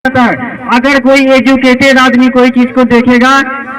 जाता है। अगर कोई एजुकेटेड आदमी कोई चीज को देखेगा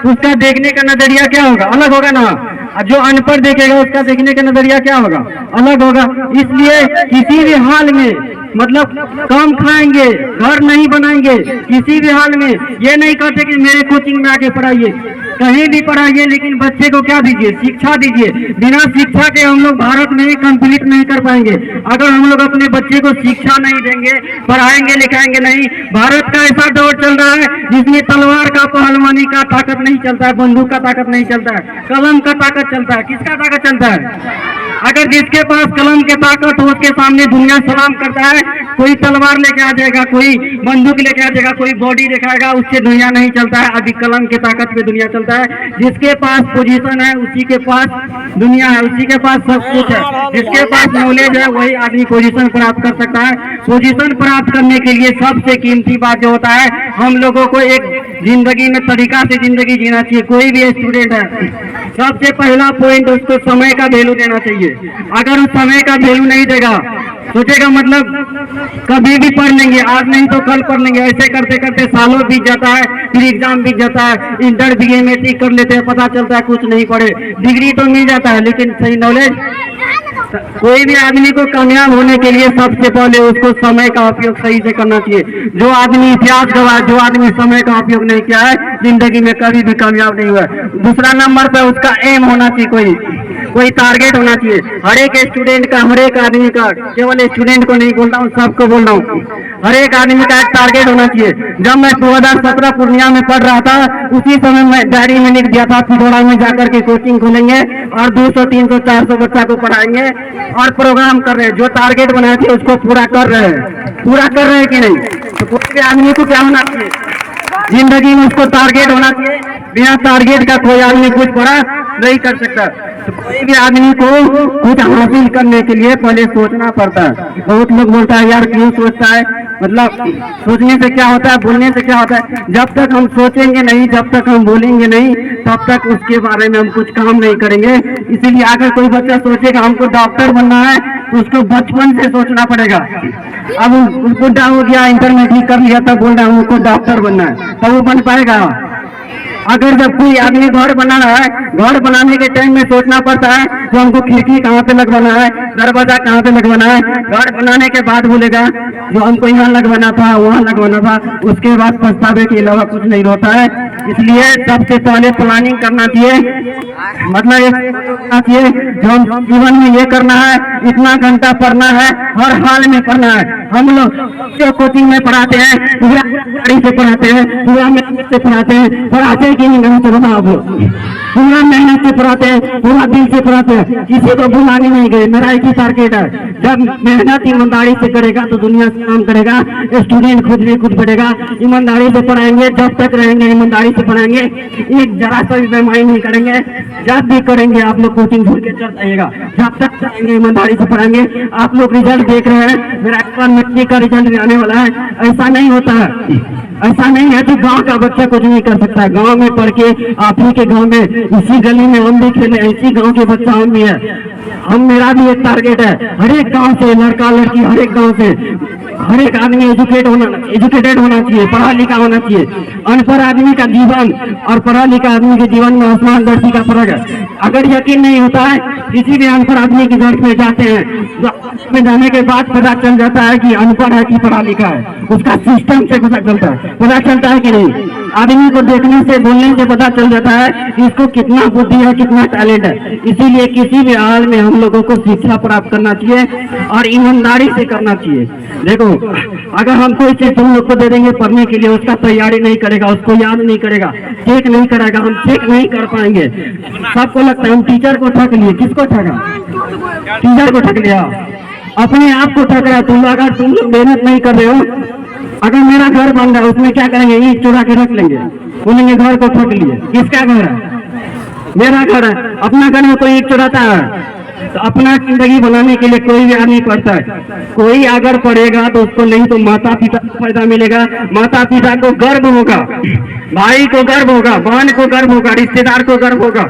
तो उसका देखने का नजरिया क्या होगा, अलग होगा ना। जो अनपढ़ देखेगा उसका देखने का नजरिया क्या होगा, अलग होगा। इसलिए किसी भी हाल में मतलब कम खाएंगे, घर नहीं बनाएंगे, किसी भी हाल में ये नहीं कहते कि मेरे कोचिंग में आके पढ़ाइए, कहीं भी पढ़ाइए, लेकिन बच्चे को क्या दीजिए, शिक्षा दीजिए। बिना शिक्षा के हम लोग भारत में ही कंप्लीट नहीं कर पाएंगे। अगर हम लोग अपने बच्चे को शिक्षा नहीं देंगे, पढ़ाएंगे लिखाएंगे नहीं। भारत का ऐसा दौर चल रहा है जिसमें तलवार का पहलवानी का ताकत नहीं चलता है, बंदूक का ताकत नहीं चलता है, कलम का ताकत चलता है। किसका ताकत चलता है? अगर जिसके पास कलम के ताकत हो उसके सामने दुनिया सलाम करता है। कोई तलवार लेके आ जाएगा, कोई बंदूक लेके आ जाएगा, कोई बॉडी दिखाएगा, उससे दुनिया नहीं चलता है। अभी कलम के ताकत पे दुनिया चलता है। जिसके पास पोजीशन है उसी के पास दुनिया है, उसी के पास सब कुछ है। जिसके पास नॉलेज है वही आदमी पोजीशन प्राप्त कर सकता है। पोजीशन प्राप्त करने के लिए सबसे कीमती बात जो होता है, हम लोगों को एक जिंदगी में तरीका से जिंदगी जीना चाहिए। कोई भी स्टूडेंट है, सबसे पहला पॉइंट उसको समय का वैल्यू देना चाहिए। अगर उस समय का वैल्यू नहीं देगा, सोचेगा मतलब कभी भी पढ़ लेंगे, आज नहीं तो कल पढ़ लेंगे, ऐसे करते करते सालों बीत जाता है, फिर एग्जाम बीत जाता है, इंटर बीए मैट्रिक कर लेते हैं, पता चलता है कुछ नहीं पढ़े। डिग्री तो मिल जाता है लेकिन सही नॉलेज। कोई भी आदमी को कामयाब होने के लिए सबसे पहले उसको समय का उपयोग सही से करना चाहिए। जो आदमी इतिहास गवाह, जो आदमी समय का उपयोग नहीं किया है, जिंदगी में कभी भी कामयाब नहीं हुआ। दूसरा नंबर पे उसका एम होना चाहिए, कोई टारगेट होना चाहिए। हर एक स्टूडेंट का, हर एक आदमी का, केवल स्टूडेंट को नहीं बोल रहा हूँ, सबको बोल रहा हूँ, हर एक आदमी का एक टारगेट होना चाहिए। जब मैं 2017 पूर्णिया में पढ़ रहा था, उसी समय मैं डायरी में लिख दिया था पिथौरा में जाकर के कोचिंग खोलेंगे और 200, 300, 400 बच्चा को पढ़ाएंगे और प्रोग्राम कर रहे हैं। जो टारगेट बनाए थे उसको पूरा कर रहे हैं, पूरा कर रहे हैं कि नहीं? तो कोई भी आदमी को क्या होना चाहिए, जिंदगी में उसको टारगेट होना चाहिए। बिना टारगेट का कोई आदमी कुछ बड़ा नहीं कर सकता। तो कोई भी आदमी को कुछ हासिल करने के लिए पहले सोचना पड़ता है। बहुत लोग बोलता है यार क्यों सोचता है, मतलब सोचने से क्या होता है, बोलने से क्या होता है। जब तक हम सोचेंगे नहीं, जब तक हम बोलेंगे नहीं, तब तक उसके बारे में हम कुछ काम नहीं करेंगे। इसीलिए अगर कोई बच्चा सोचेगा हमको डॉक्टर बनना है तो उसको बचपन से सोचना पड़ेगा। अब बुढ़ा हो गया, इंटरमीडिएट कर लिया, तब बोल रहा हूँ हमको डॉक्टर बनना है, तब वो बन पाएगा? अगर जब कोई आदमी घर बना रहा है, घर बनाने के टाइम में सोचना पड़ता है जो हमको खिड़की कहाँ पे लगवाना है, दरवाजा कहाँ पे लगवाना है। घर बनाने के बाद बोलेगा जो हमको यहाँ लगवाना था, वहाँ लगवाना था, उसके बाद पछतावे के अलावा कुछ नहीं होता है। इसलिए सबसे पहले प्लानिंग करना चाहिए, मतलब ये करना चाहिए जो हम जीवन में ये करना है, इतना घंटा पढ़ना है, हर हाल में पढ़ना है। हम लोग जो कोचिंग में पढ़ाते हैं पूरा गाड़ी से पढ़ाते हैं, पूरा मेहनत से पढ़ाते हैं, पढ़ाते कि नहीं तो बताओ, पूरा मेहनत से पढ़ाते हैं, पूरा दिल से पढ़ाते हैं, किसी को बुलाने नहीं गए। मेरा एक ही टारगेट है, जब मेहनत ईमानदारी से करेगा तो दुनिया से काम करेगा, स्टूडेंट खुद भी खुद बढ़ेगा। ईमानदारी से पढ़ाएंगे, जब तक रहेंगे ईमानदारी से पढ़ाएंगे, एक जरा सा भी बेईमानी नहीं करेंगे। जब भी करेंगे आप लोग कोचिंग छोड़ के चल जाइएगा, जब तक करेंगे ईमानदारी से पढ़ाएंगे। आप लोग रिजल्ट देख रहे हैं, मेरा मैट्रिक का रिजल्ट भी आने वाला है। ऐसा नहीं होता है, ऐसा नहीं है कि गांव का बच्चा कुछ नहीं कर सकता। गांव में पढ़ के, आप ही के गांव में, इसी गली में हम भी खेले, इसी गांव के बच्चा हम भी है। मेरा भी एक टारगेट है, हर एक गांव से लड़का लड़की, हर एक गांव से हर एक आदमी एजुकेटेड होना चाहिए, पढ़ा लिखा होना चाहिए। अनपढ़ आदमी का जीवन और पढ़ा लिखा आदमी के जीवन में आसमान धरती का फर्क है। अगर यकीन नहीं होता है, किसी भी अनपढ़ आदमी के घर में जाते हैं तो में जाने के बाद पता चल जाता है कि अनपढ़ है कि पढ़ा लिखा है। उसका सिस्टम से पता चलता है कि नहीं। आदमी को देखने से, बोलने से पता चल जाता है कि इसको कितना बुद्धि है, कितना टैलेंट है। इसीलिए किसी भी हाल में हम लोगों को शिक्षा प्राप्त करना चाहिए और ईमानदारी से करना चाहिए। देखो, अगर हम कोई चीज तुम लोग को दे देंगे पढ़ने के लिए, उसका तैयारी नहीं करेगा, उसको याद नहीं करेगा, चेक नहीं करेगा, हम चेक नहीं कर पाएंगे। सबको लगता है हम टीचर को ठग लिए। किसको ठगा? टीचर को ठग लिया, अपने आप को ठग रहा। अगर तुम लोग मेहनत नहीं कर रहे हो, अगर मेरा घर बन रहा है उसमें क्या करेंगे, ईंट चुरा के रख लेंगे, बोलेंगे घर को ठग लिए। किसका घर है? मेरा घर है। अपना घर में कोई ईंट चुराता है? तो अपना जिंदगी बनाने के लिए कोई भी आदमी पढ़ता है। कोई अगर पढ़ेगा तो उसको नहीं तो माता पिता को फायदा मिलेगा, माता पिता को गर्व होगा, भाई को गर्व होगा, बहन को गर्व होगा, रिश्तेदार को गर्व होगा,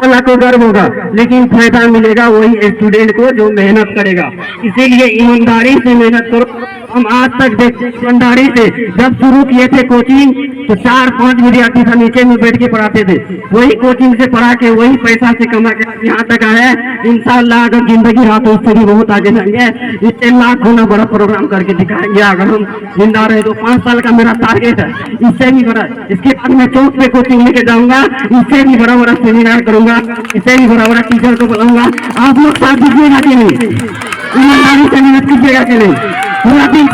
अल्लाह को गर्व होगा। लेकिन फायदा मिलेगा वही स्टूडेंट को जो मेहनत करेगा। इसीलिए ईमानदारी से मेहनत करो हम आज तक भंडारी से जब शुरू किए थे कोचिंग तो 4-5 विद्यार्थी था नीचे में बैठ के पढ़ाते थे, वही कोचिंग से पढ़ा के वही पैसा से कमा के यहाँ तक आए। इंशाअल्लाह अगर जिंदगी रहा तो इससे भी बहुत आगे जाएंगे, इससे लाख गुना बड़ा प्रोग्राम करके दिखाएंगे। अगर हम जिंदा रहे तो 5 साल का मेरा टारगेट है, इससे भी बड़ा। इसके बाद मैं चौक पे कोचिंग लेके जाऊंगा, इससे भी बड़ा बड़ा सेमिनार करूंगा, इससे भी बड़ा बड़ा टीचर को बुलाऊंगा। आप लोग साथ दीजिएगा कि नहीं? ईमानदारी से मेहनत कीजिएगा कि नहीं? पूरा दिन